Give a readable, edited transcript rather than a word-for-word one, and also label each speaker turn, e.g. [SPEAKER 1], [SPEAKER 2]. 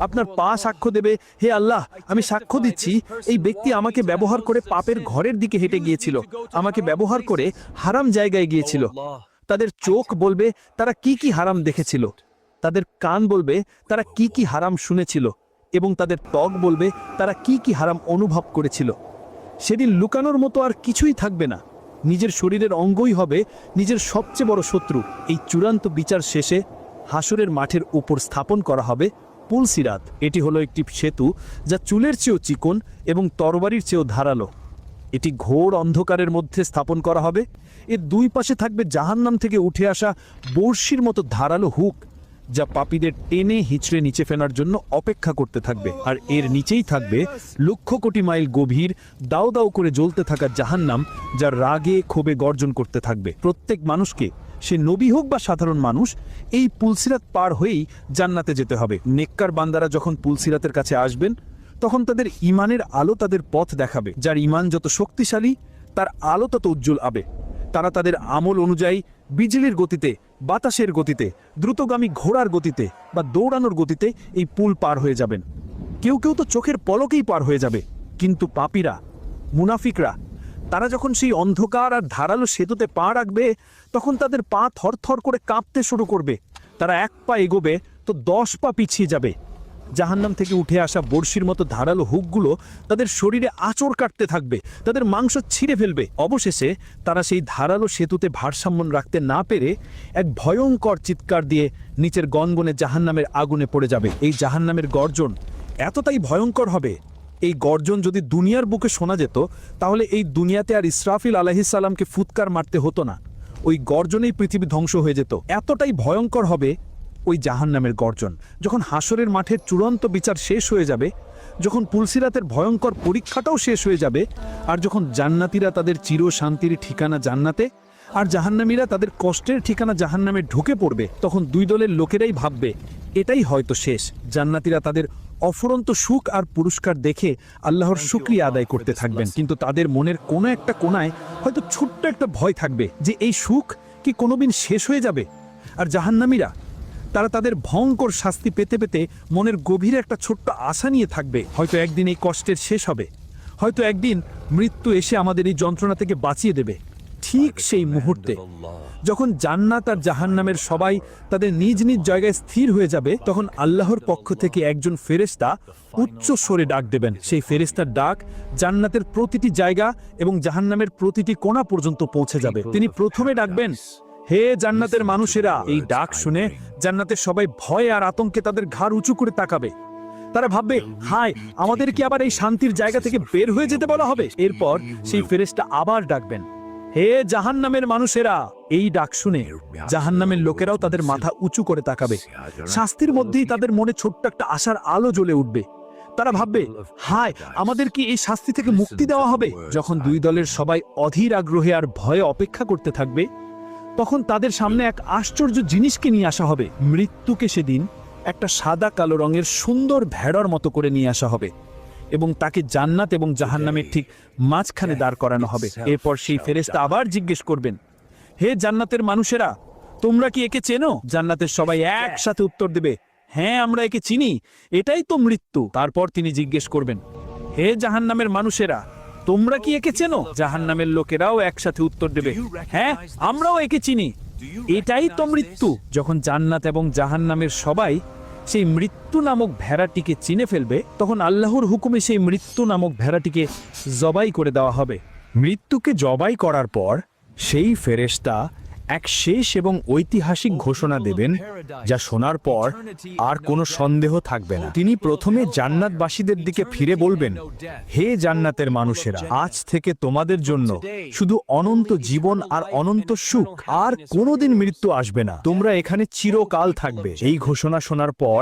[SPEAKER 1] আপনার পা সাক্ষ্য দেবে, হে আল্লাহ, আমি সাক্ষ্য দিচ্ছি এই ব্যক্তি আমাকে ব্যবহার করে পাপের ঘরের দিকে হেঁটে গিয়েছিল, আমাকে ব্যবহার করে হারাম জায়গায় গিয়েছিল। তাদের চোখ বলবে তারা কি কি হারাম দেখেছিল, তাদের কান বলবে তারা কি কি হারাম শুনেছিল, এবং তাদের ত্বক বলবে তারা কি কি হারাম অনুভব করেছিল। সেদিন লুকানোর মতো আর কিছুই থাকবে না। নিজের শরীরের অঙ্গই হবে নিজের সবচেয়ে বড় শত্রু। এই চূড়ান্ত বিচার শেষে হাসরের মাঠের উপর স্থাপন করা হবে পুলসিরাত। এটি হলো একটি সেতু যা চুলের চেয়েও চিকন এবং তরবারির চেয়েও ধারালো। এটি ঘোর অন্ধকারের মধ্যে স্থাপন করা হবে। এর দুই পাশে থাকবে জাহান্নাম থেকে উঠে আসা বর্ষির মতো ধারালো হুক, যা পাপীদের টেনে হিচড়ে নিচে ফেলার জন্য অপেক্ষা করতে থাকবে। আর এর নিচেই থাকবে লক্ষ কোটি মাইল গভীর দাও দাও করে জ্বলতে থাকা জাহান্নাম, যা রাগে ক্ষোভে গর্জন করতে থাকবে। প্রত্যেক মানুষকে, সে নবী হোক বা সাধারণ মানুষ, এই পুলসিরাত পার হয়েই জান্নাতে যেতে হবে। নেককার বান্দারা যখন পুলসিরাতের কাছে আসবেন, তখন তাদের ঈমানের আলো তাদের পথ দেখাবে। যার ঈমান যত শক্তিশালী, তার আলো তত উজ্জ্বল হবে। তারা তাদের আমল অনুযায়ী বিজলির গতিতে, বাতাসের গতিতে, দ্রুতগামী ঘোড়ার গতিতে বা দৌড়ানোর গতিতে এই পুল পার হয়ে যাবেন। কেউ কেউ তো চোখের পলকেই পার হয়ে যাবে। কিন্তু পাপীরা, মুনাফিকরা, তারা যখন সেই অন্ধকার আর ধারালো সেতুতে পা রাখবে, তখন তাদের পা থরথর করে কাঁপতে শুরু করবে। তারা এক পা এগোবে তো 10 পা পিছিয়ে যাবে। জাহান্নাম থেকে উঠে আসা বর্ষির মতো ধারালো হুকগুলো তাদের শরীরে আঁচড় কাটতে থাকবে, তাদের মাংস ছিঁড়ে ফেলবে। অবশেষে তারা সেই ধারালো সেতুতে ভারসাম্য রাখতে না পেরে এক ভয়ঙ্কর চিৎকার দিয়ে নিচের গনগনে জাহান্নামের আগুনে পড়ে যাবে। এই জাহান্নামের গর্জন এতটাই ভয়ঙ্কর হবে, এই গর্জন যদি দুনিয়ার বুকে শোনা যেত, তাহলে এই দুনিয়াতে আর ইসরাফিল আলাইহিস সালামকে ফুৎকার মারতে হতো না। ওই গর্জনেই পৃথিবী ধ্বংস হয়ে যেত। এতটাই ভয়ঙ্কর হবে ওই জাহান্নামের গর্জন। যখন হাসরের মাঠের চূড়ান্ত বিচার শেষ হয়ে যাবে, যখন পুলসিরাতের ভয়ঙ্কর পরীক্ষাটাও শেষ হয়ে যাবে, আর যখন জান্নাতীরা তাদের চির শান্তির ঠিকানা জান্নাতে আর জাহান্নামীরা তাদের কষ্টের ঠিকানা জাহান্নামে ঢুকে পড়বে, তখন দুই দলের লোকেরাই ভাববে এটাই হয়তো শেষ। জান্নাতীরা তাদের অফুরন্ত সুখ আর পুরস্কার দেখে আল্লাহর শুকরিয়া আদায় করতে থাকবেন, কিন্তু তাদের মনের কোনো একটা কোণায় হয়তো ছোট্ট একটা ভয় থাকবে যে এই সুখ কি কোনোদিন শেষ হয়ে যাবে। আর জাহান্নামীরা, তারা তাদের ভয়ঙ্কর শাস্তি পেতে পেতে মনের গভীরে একটা ছোট্ট আশা নিয়ে থাকবে, হয়তো একদিন এই কষ্টের শেষ হবে, হয়তো একদিন মৃত্যু এসে আমাদের এই যন্ত্রণা থেকে বাঁচিয়ে দেবে। ঠিক সেই মুহূর্তে যখন জান্নাত আর জাহান্নামের সবাই তাদের নিজ নিজ জায়গায় স্থির হয়ে যাবে, তখন আল্লাহর পক্ষ থেকে একজন ফেরেশতা উচ্চ স্বরে ডাক দেবেন। সেই ফেরেশতার ডাক জান্নাতের প্রতিটি জায়গা এবং জাহান্নামের প্রতিটি কোণা পর্যন্ত পৌঁছে যাবে। তিনি প্রথমে ডাকবেন, হে জান্নাতের মানুষেরা। এই ডাক শুনে জান্নাতের সবাই ভয় আর আতঙ্কে তাদের ঘাড় উঁচু করে তাকাবে। তারা ভাববে, হায়, আমাদের কি আবার এই শান্তির জায়গা থেকে বের হয়ে যেতে বলা হবে? এরপর সেই ফেরেশতা আবার ডাকবেন, হে জাহান্নামের মানুষেরা। এই ডাক শুনে জাহান্নামের লোকেরাও তাদের মাথা উঁচু করে তাকাবে। শাস্তির মধ্যেই তাদের মনে ছোট্ট একটা আশার আলো জ্বলে উঠবে। তারা ভাববে, হায়, আমাদের কি এই শাস্তি থেকে মুক্তি দেওয়া হবে? যখন দুই দলের সবাই অধীর আগ্রহে আর ভয়ে অপেক্ষা করতে থাকবে, তখন তাদের সামনে এক আশ্চর্য জিনিসকে নিয়ে আসা হবে। মৃত্যুকে সেদিন একটা সাদা কালো রঙের সুন্দর ভেড়ার মতো করে নিয়ে আসা হবে এবং তাকে জান্নাত এবং জাহান্নামের ঠিক মাঝখানে দাঁড় করানো হবে। এরপর সেই ফেরেশতা আবার জিজ্ঞেস করবেন, হে জান্নাতের মানুষেরা, তোমরা কি একে চেনো? জান্নাতের সবাই একসাথে উত্তর দেবে, হ্যাঁ, আমরা একে চিনি, এটাই তো মৃত্যু। তারপর তিনি জিজ্ঞেস করবেন, হে জাহান্নামের মানুষেরা, তোমরা কি একে চেনো? জাহান্নামের লোকেরাও একসাথে উত্তর দেবে, হ্যাঁ, আমরাও একে চিনি, এটাই তো মৃত্যু। যখন জান্নাত এবং জাহান্নামের সবাই সেই মৃত্যু নামক ভেড়াটিকে চিনে ফেলবে, তখন আল্লাহর হুকুমে সেই মৃত্যু নামক ভেড়াটিকে জবাই করে দেওয়া হবে। মৃত্যুকে জবাই করার পর সেই ফেরেশতা এক শেষ এবং ঐতিহাসিক ঘোষণা দেবেন, যা শোনার পর আর কোনো সন্দেহ থাকবে না। তিনি প্রথমে জান্নাতবাসীদের দিকে ফিরে বলবেন, হে জান্নাতের মানুষেরা, আজ থেকে তোমাদের জন্য শুধু অনন্ত জীবন আর অনন্ত সুখ, আর কোনোদিন মৃত্যু আসবে না। তোমরা এখানে চিরকাল থাকবে। এই ঘোষণা শোনার পর